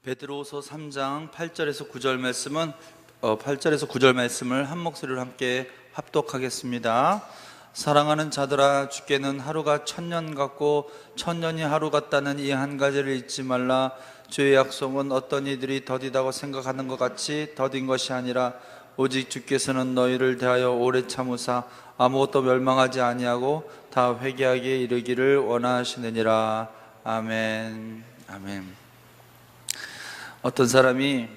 베드로후서 3장 8절에서 9절 말씀은 8절에서 9절 말씀을 한 목소리로 함께 합독하겠습니다. 사랑하는 자들아, 주께는 하루가 천년 같고 천년이 하루 같다는 이 한 가지를 잊지 말라. 주의 약속은 어떤 이들이 더디다고 생각하는 것 같이 더딘 것이 아니라 오직 주께서는 너희를 대하여 오래 참으사 아무것도 멸망하지 아니하고 다 회개하기에 이르기를 원하시느니라. 아멘. 아멘. 어떤 사람이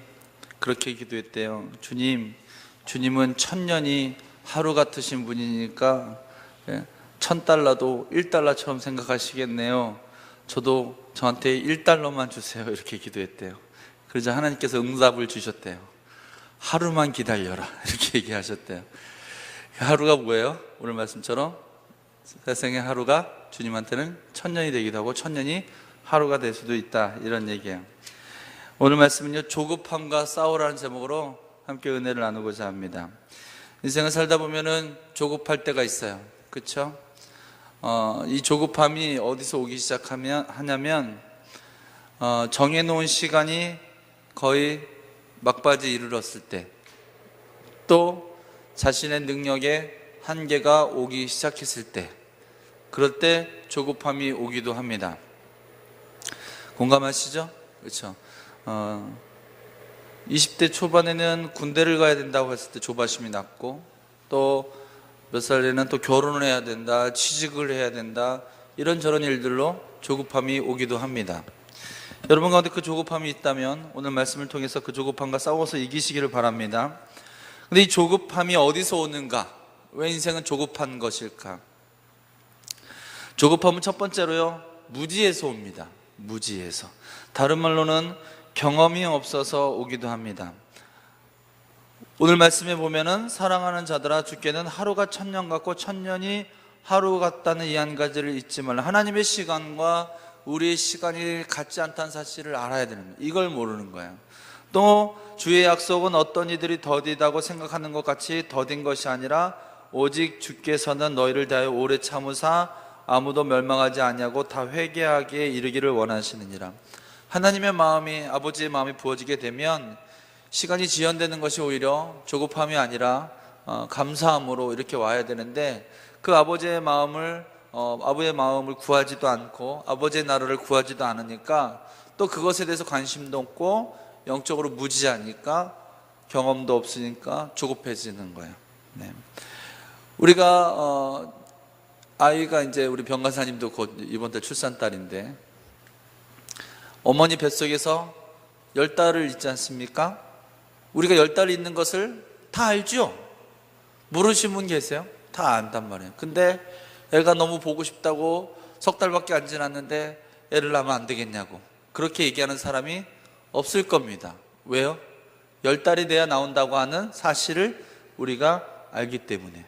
그렇게 기도했대요. 주님은 천년이 하루 같으신 분이니까 $1000도 $1처럼 생각하시겠네요. 저도 저한테 $1만 주세요. 이렇게 기도했대요. 그러자 하나님께서 응답을 주셨대요. 하루만 기다려라. 이렇게 얘기하셨대요. 하루가 뭐예요? 오늘 말씀처럼 세상의 하루가 주님한테는 천년이 되기도 하고 천년이 하루가 될 수도 있다, 이런 얘기예요. 오늘 말씀은요, 조급함과 싸우라는 제목으로 함께 은혜를 나누고자 합니다. 인생을 살다 보면은 조급할 때가 있어요. 그렇죠? 이 조급함이 어디서 오기 하냐면 정해놓은 시간이 거의 막바지에 이르렀을 때, 또 자신의 능력에 한계가 오기 시작했을 때, 그럴 때 조급함이 오기도 합니다. 공감하시죠? 그렇죠? 20대 초반에는 군대를 가야 된다고 했을 때 조바심이 났고, 또 몇 살에는 또 결혼을 해야 된다, 취직을 해야 된다, 이런저런 일들로 조급함이 오기도 합니다. 여러분 가운데 그 조급함이 있다면 오늘 말씀을 통해서 그 조급함과 싸워서 이기시기를 바랍니다. 근데 이 조급함이 어디서 오는가? 왜 인생은 조급한 것일까? 조급함은 첫 번째로요, 무지에서 옵니다. 무지에서. 다른 말로는 경험이 없어서 오기도 합니다. 오늘 말씀에 보면은 사랑하는 자들아, 주께는 하루가 천년 같고 천년이 하루 같다는 이 한 가지를 잊지 말라. 하나님의 시간과 우리의 시간이 같지 않다는 사실을 알아야 되는 거예요. 이걸 모르는 거예요. 또 주의 약속은 어떤 이들이 더디다고 생각하는 것 같이 더딘 것이 아니라 오직 주께서는 너희를 대하여 오래 참으사 아무도 멸망하지 아니하고 다 회개하기에 이르기를 원하시느니라. 하나님의 마음이, 아버지의 마음이 부어지게 되면 시간이 지연되는 것이 오히려 조급함이 아니라 감사함으로 이렇게 와야 되는데, 그 아버지의 마음을 구하지도 않고 아버지의 나라를 구하지도 않으니까, 또 그것에 대해서 관심도 없고 영적으로 무지하니까, 경험도 없으니까 조급해지는 거예요. 네. 우리가 아이가 이제, 우리 병간사님도 곧 이번 달 출산달인데, 어머니 뱃속에서 10달을 있지 않습니까? 우리가 10달이 있는 것을 다 알죠? 모르시는 분 계세요? 다 안단 말이에요. 근데 애가 너무 보고 싶다고 석 달밖에 안 지났는데 애를 낳으면 안 되겠냐고 그렇게 얘기하는 사람이 없을 겁니다. 왜요? 10달이 돼야 나온다고 하는 사실을 우리가 알기 때문에.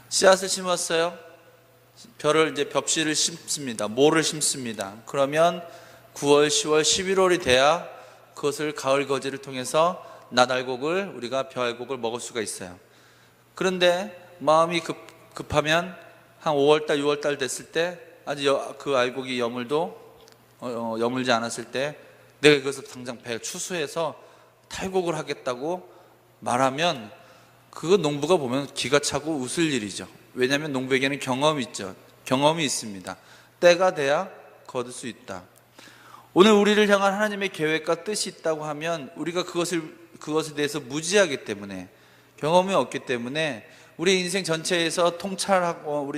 씨앗을 심었어요. 벽씨를 심습니다. 모를 심습니다. 그러면 9월, 10월, 11월이 돼야 그것을 가을 거지를 통해서 나달곡을, 우리가 벼알곡을 먹을 수가 있어요. 그런데 마음이 급하면 한 5월달, 6월달 됐을 때, 아직 그 알곡이 여물지 않았을 때, 내가 그것을 당장 추수해서 탈곡을 하겠다고 말하면, 그거 농부가 보면 기가 차고 웃을 일이죠. 왜냐하면 농부에게는 경험이 있죠. 경험이 있습니다. 때가 돼야 거둘 수 있다. 오늘 우리를 향한 하나님의 계획과 뜻이 있다고 하면, 우리가 그것에 대해서 무지하기 때문에, 경험이 없기 때문에, 우리 인생 전체에서 통찰하고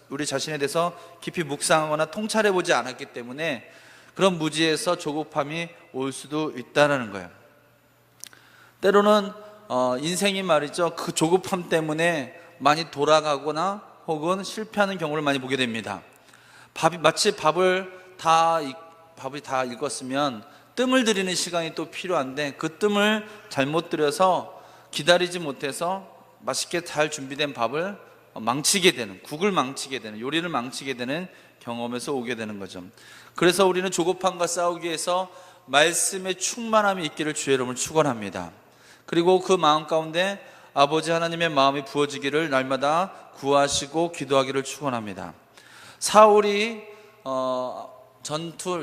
우리 자신에 대해서 깊이 묵상하거나 통찰해보지 않았기 때문에, 그런 무지에서 조급함이 올 수도 있다는 거예요. 때로는 인생이 말이죠, 그 조급함 때문에 많이 돌아가거나 혹은 실패하는 경우를 많이 보게 됩니다. 마치 밥이 다 익었으면 뜸을 들이는 시간이 또 필요한데, 그 뜸을 잘못 들여서 기다리지 못해서 맛있게 잘 준비된 밥을 망치게 되는, 국을 망치게 되는, 요리를 망치게 되는 경험에서 오게 되는 거죠. 그래서 우리는 조급함과 싸우기 위해서 말씀의 충만함이 있기를 주의 이름으로 축원합니다. 그리고 그 마음 가운데 아버지 하나님의 마음이 부어지기를 날마다 구하시고 기도하기를 축원합니다. 사울이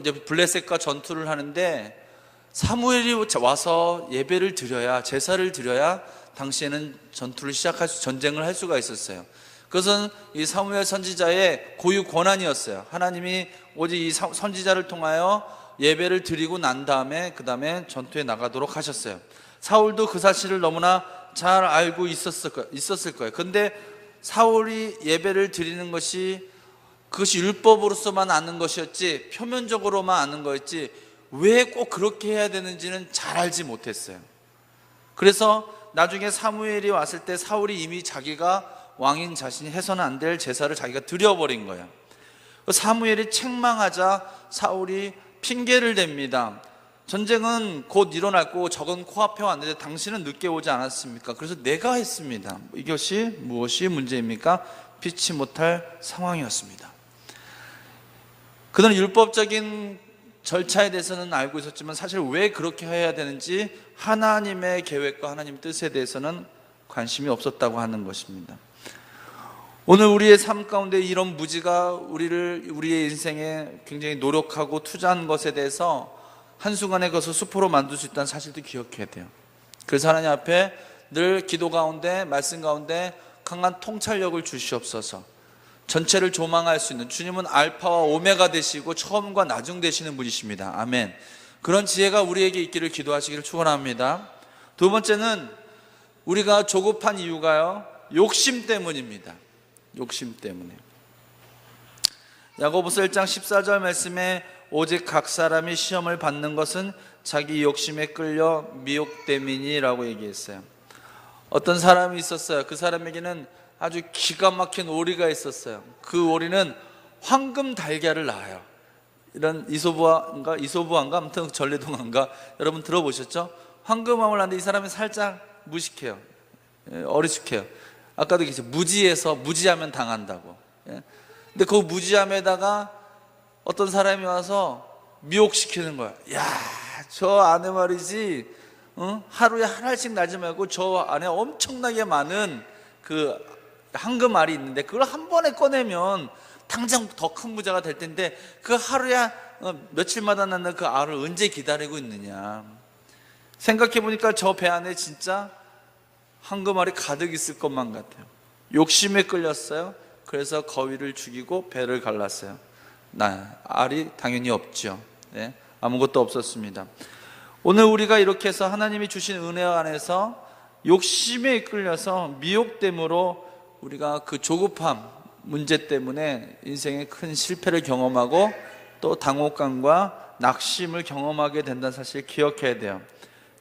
이제 블레셋과 전투를 하는데 사무엘이 와서 예배를 드려야, 제사를 드려야 당시에는 전쟁을 할 수가 있었어요. 그것은 이 사무엘 선지자의 고유 권한이었어요. 하나님이 오직 이 선지자를 통하여 예배를 드리고 난 다음에 그 다음에 전투에 나가도록 하셨어요. 사울도 그 사실을 너무나 잘 알고 있었을 거예요. 그런데 사울이 예배를 드리는 것이 그것이 율법으로서만 아는 것이었지 표면적으로만 아는 거였지 왜 꼭 그렇게 해야 되는지는 잘 알지 못했어요. 그래서 나중에 사무엘이 왔을 때 사울이 이미 자기가 왕인 자신이 해서는 안 될 제사를 자기가 드려버린 거예요. 사무엘이 책망하자 사울이 핑계를 댑니다. 전쟁은 곧 일어날 거고 적은 코앞에 왔는데 당신은 늦게 오지 않았습니까? 그래서 내가 했습니다. 이것이 무엇이 문제입니까? 피치 못할 상황이었습니다. 그는 율법적인 절차에 대해서는 알고 있었지만 사실 왜 그렇게 해야 되는지 하나님의 계획과 하나님의 뜻에 대해서는 관심이 없었다고 하는 것입니다. 오늘 우리의 삶 가운데 이런 무지가 우리의 인생에 굉장히 노력하고 투자한 것에 대해서 한순간에 그것을 수포로 만들 수 있다는 사실도 기억해야 돼요. 그래서 하나님 앞에 늘 기도 가운데 말씀 가운데 강한 통찰력을 주시옵소서. 전체를 조망할 수 있는, 주님은 알파와 오메가 되시고 처음과 나중 되시는 분이십니다. 아멘. 그런 지혜가 우리에게 있기를 기도하시기를 축원합니다. 두 번째는 우리가 조급한 이유가요, 욕심 때문입니다. 욕심 때문에. 야고보서 1장 14절 말씀에 오직 각 사람이 시험을 받는 것은 자기 욕심에 끌려 미혹됨이니라고 얘기했어요. 어떤 사람이 있었어요. 그 사람에게는 아주 기가 막힌 오리가 있었어요. 그 오리는 황금 달걀을 낳아요. 이런 이소부안가 아무튼 전래동안가 여러분 들어보셨죠? 황금암을 낳는데 이 사람이 살짝 무식해요. 어리숙해요. 아까도 얘기했죠. 무지하면 당한다고. 근데 그 무지함에다가 어떤 사람이 와서 미혹시키는 거야. 야, 저 안에 말이지, 하루에 하나씩 나지 말고 저 안에 엄청나게 많은 그 황금알이 있는데 그걸 한 번에 꺼내면 당장 더 큰 부자가 될 텐데 그 하루에 며칠마다 낳는 그 알을 언제 기다리고 있느냐. 생각해 보니까 저 배 안에 진짜 황금알이 가득 있을 것만 같아요. 욕심에 끌렸어요. 그래서 거위를 죽이고 배를 갈랐어요. 알이 당연히 없죠. 네, 아무것도 없었습니다. 오늘 우리가 이렇게 해서 하나님이 주신 은혜 안에서 욕심에 이끌려서 미혹됨으로 우리가 그 조급함 문제 때문에 인생의 큰 실패를 경험하고 또 당혹감과 낙심을 경험하게 된다는 사실을 기억해야 돼요.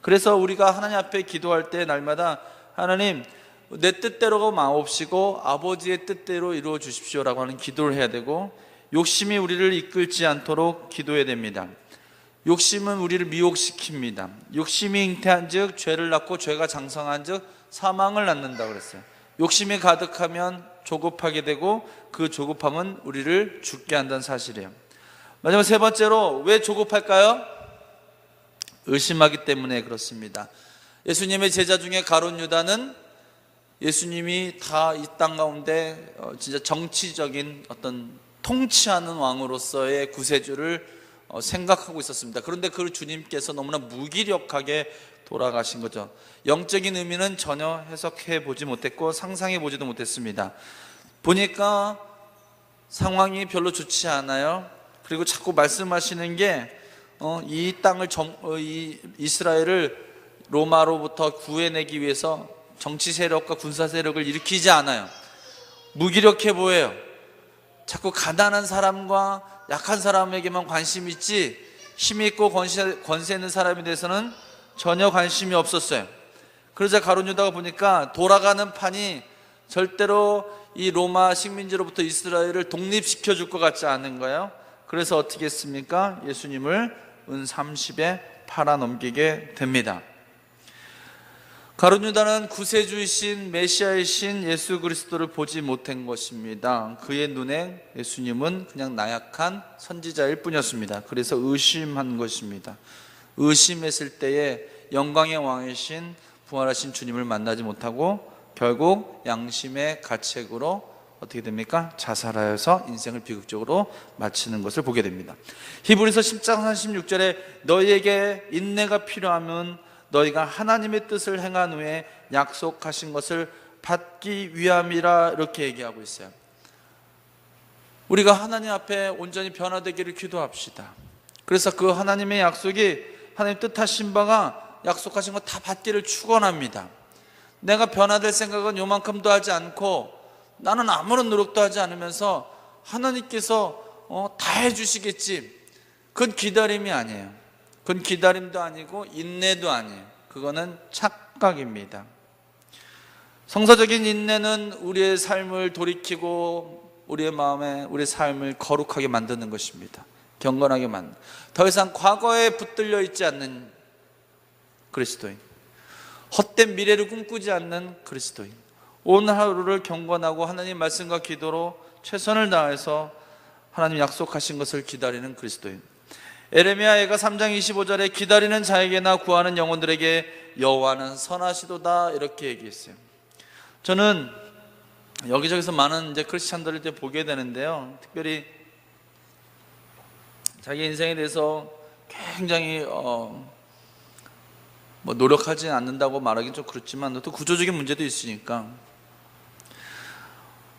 그래서 우리가 하나님 앞에 기도할 때 날마다 하나님, 내 뜻대로가 마옵시고 아버지의 뜻대로 이루어 주십시오라고 하는 기도를 해야 되고, 욕심이 우리를 이끌지 않도록 기도해야 됩니다. 욕심은 우리를 미혹시킵니다. 욕심이 잉태한 즉 죄를 낳고 죄가 장성한 즉 사망을 낳는다고 그랬어요. 욕심이 가득하면 조급하게 되고 그 조급함은 우리를 죽게 한다는 사실이에요. 마지막 세 번째로 왜 조급할까요? 의심하기 때문에 그렇습니다. 예수님의 제자 중에 가룟 유다는 예수님이 다 이 땅 가운데 진짜 정치적인 어떤 통치하는 왕으로서의 구세주를 생각하고 있었습니다. 그런데 그 주님께서 너무나 무기력하게 돌아가신 거죠. 영적인 의미는 전혀 해석해 보지 못했고 상상해 보지도 못했습니다. 보니까 상황이 별로 좋지 않아요. 그리고 자꾸 말씀하시는 게 이 땅을 이 이스라엘을 로마로부터 구해내기 위해서 정치 세력과 군사 세력을 일으키지 않아요. 무기력해 보여요. 자꾸 가난한 사람과 약한 사람에게만 관심이 있지 힘이 있고 권세 있는 사람에 대해서는 전혀 관심이 없었어요. 그러자 가룟 유다가 보니까 돌아가는 판이 절대로 이 로마 식민지로부터 이스라엘을 독립시켜 줄 것 같지 않은 거예요. 그래서 어떻게 했습니까? 예수님을 은 30에 팔아넘기게 됩니다. 가룟 유다는 구세주이신 메시아이신 예수 그리스도를 보지 못한 것입니다. 그의 눈에 예수님은 그냥 나약한 선지자일 뿐이었습니다. 그래서 의심한 것입니다. 의심했을 때에 영광의 왕이신 부활하신 주님을 만나지 못하고 결국 양심의 가책으로 어떻게 됩니까? 자살하여서 인생을 비극적으로 마치는 것을 보게 됩니다. 히브리서 10장 36절에 너희에게 인내가 필요하면 너희가 하나님의 뜻을 행한 후에 약속하신 것을 받기 위함이라, 이렇게 얘기하고 있어요. 우리가 하나님 앞에 온전히 변화되기를 기도합시다. 그래서 그 하나님의 약속이, 하나님 뜻하신 바가 약속하신 거 다 받기를 축원합니다. 내가 변화될 생각은 요만큼도 하지 않고 나는 아무런 노력도 하지 않으면서 하나님께서 다 해주시겠지, 그건 기다림이 아니에요. 그건 기다림도 아니고 인내도 아니에요. 그거는 착각입니다. 성서적인 인내는 우리의 삶을 돌이키고 우리의 마음에 우리의 삶을 거룩하게 만드는 것입니다. 경건하게 만드는, 더 이상 과거에 붙들려 있지 않는 그리스도인, 헛된 미래를 꿈꾸지 않는 그리스도인, 오늘 하루를 경건하고 하나님 말씀과 기도로 최선을 다해서 하나님 약속하신 것을 기다리는 그리스도인. 에레미야가 3장 25절에 기다리는 자에게나 구하는 영혼들에게 여호와는 선하시도다, 이렇게 얘기했어요. 저는 여기저기서 많은 이제 크리스찬들을 이제 보게 되는데요, 특별히 자기 인생에 대해서 굉장히 노력하지 않는다고 말하기는 좀 그렇지만 또 구조적인 문제도 있으니까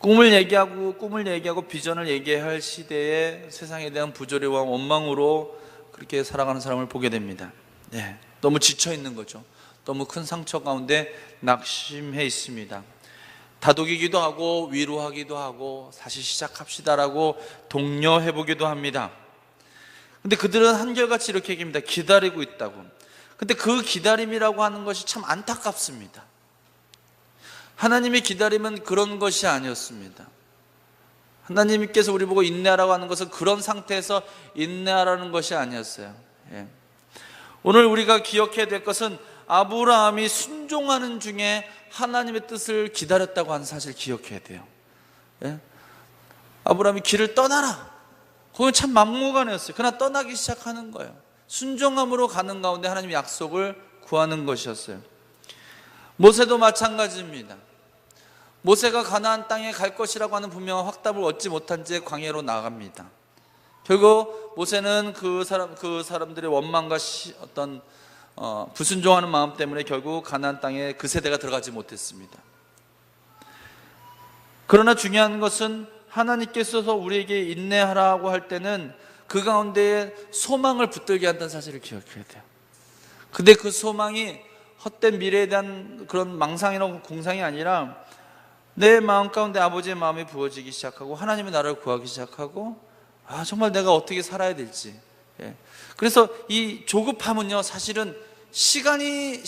꿈을 얘기하고 비전을 얘기해야 할 시대에 세상에 대한 부조리와 원망으로 그렇게 살아가는 사람을 보게 됩니다. 네, 너무 지쳐 있는 거죠. 너무 큰 상처 가운데 낙심해 있습니다. 다독이기도 하고 위로하기도 하고 다시 시작합시다라고 독려해 보기도 합니다. 근데 그들은 한결같이 이렇게 얘기합니다. 기다리고 있다고. 근데 그 기다림이라고 하는 것이 참 안타깝습니다. 하나님의 기다림은 그런 것이 아니었습니다. 하나님께서 우리 보고 인내하라고 하는 것은 그런 상태에서 인내하라는 것이 아니었어요. 예. 오늘 우리가 기억해야 될 것은 아브라함이 순종하는 중에 하나님의 뜻을 기다렸다고 하는 사실을 기억해야 돼요. 예? 아브라함이 길을 떠나라, 그건 참 막무가내였어요. 그러나 떠나기 시작하는 거예요. 순종함으로 가는 가운데 하나님의 약속을 구하는 것이었어요. 모세도 마찬가지입니다. 모세가 가나안 땅에 갈 것이라고 하는 분명한 확답을 얻지 못한 채 광야로 나갑니다. 결국 모세는 그 사람들의 원망과 불순종하는 마음 때문에 결국 가나안 땅에 그 세대가 들어가지 못했습니다. 그러나 중요한 것은 하나님께서 우리에게 인내하라고 할 때는 그 가운데에 소망을 붙들게 한다는 사실을 기억해야 돼요. 근데 그 소망이 헛된 미래에 대한 그런 망상이나 공상이 아니라 내 마음 가운데 아버지의 마음이 부어지기 시작하고 하나님의 나라를 구하기 시작하고 정말 내가 어떻게 살아야 될지. 그래서 이 조급함은요, 사실은 시간의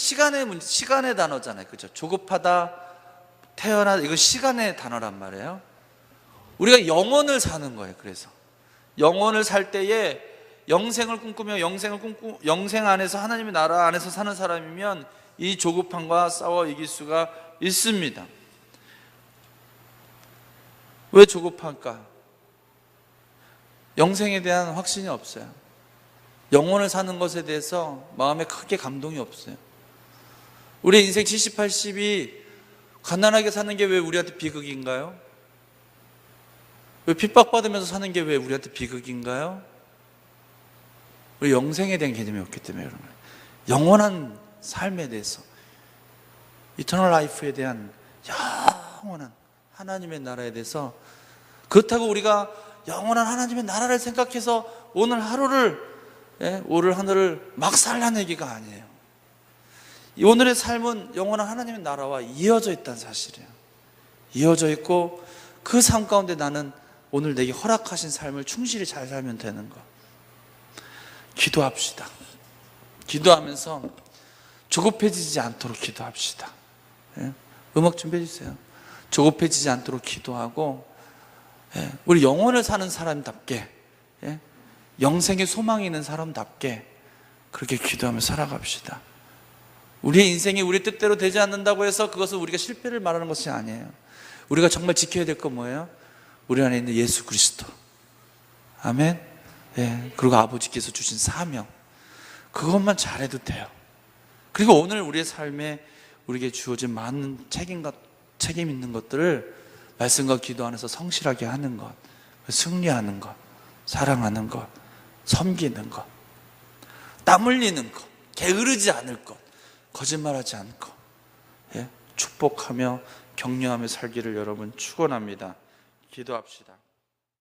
단어잖아요. 그렇죠? 조급하다, 태어나다, 이거 시간의 단어란 말이에요. 우리가 영원을 사는 거예요. 그래서 영원을 살 때에 영생을 꿈꾸며 영생 안에서 하나님의 나라 안에서 사는 사람이면 이 조급함과 싸워 이길 수가 있습니다. 왜 조급할까? 영생에 대한 확신이 없어요. 영혼을 사는 것에 대해서 마음에 크게 감동이 없어요. 우리 인생 70, 80이 가난하게 사는 게 왜 우리한테 비극인가요? 왜 핍박받으면서 사는 게 왜 우리한테 비극인가요? 우리 영생에 대한 개념이 없기 때문에. 여러분, 영원한 삶에 대해서, 이터널 라이프에 대한 영원한 하나님의 나라에 대해서, 그렇다고 우리가 영원한 하나님의 나라를 생각해서 오늘 하루를, 오늘 하늘을 막 살라는 얘기가 아니에요. 오늘의 삶은 영원한 하나님의 나라와 이어져 있다는 사실이에요. 이어져 있고 그 삶 가운데 나는 오늘 내게 허락하신 삶을 충실히 잘 살면 되는 거. 기도합시다. 기도하면서 조급해지지 않도록 기도합시다. 음악 준비해 주세요. 조급해지지 않도록 기도하고, 우리 영혼을 사는 사람답게, 영생의 소망이 있는 사람답게 그렇게 기도하며 살아갑시다. 우리의 인생이 우리 뜻대로 되지 않는다고 해서 그것은 우리가 실패를 말하는 것이 아니에요. 우리가 정말 지켜야 될 건 뭐예요? 우리 안에 있는 예수 그리스도. 아멘. 그리고 아버지께서 주신 사명, 그것만 잘해도 돼요. 그리고 오늘 우리의 삶에 우리에게 주어진 많은 책임 있는 것들을 말씀과 기도 안에서 성실하게 하는 것, 승리하는 것, 사랑하는 것, 섬기는 것, 땀 흘리는 것, 게으르지 않을 것, 거짓말하지 않고, 축복하며 격려하며 살기를 여러분 축원합니다. 기도합시다.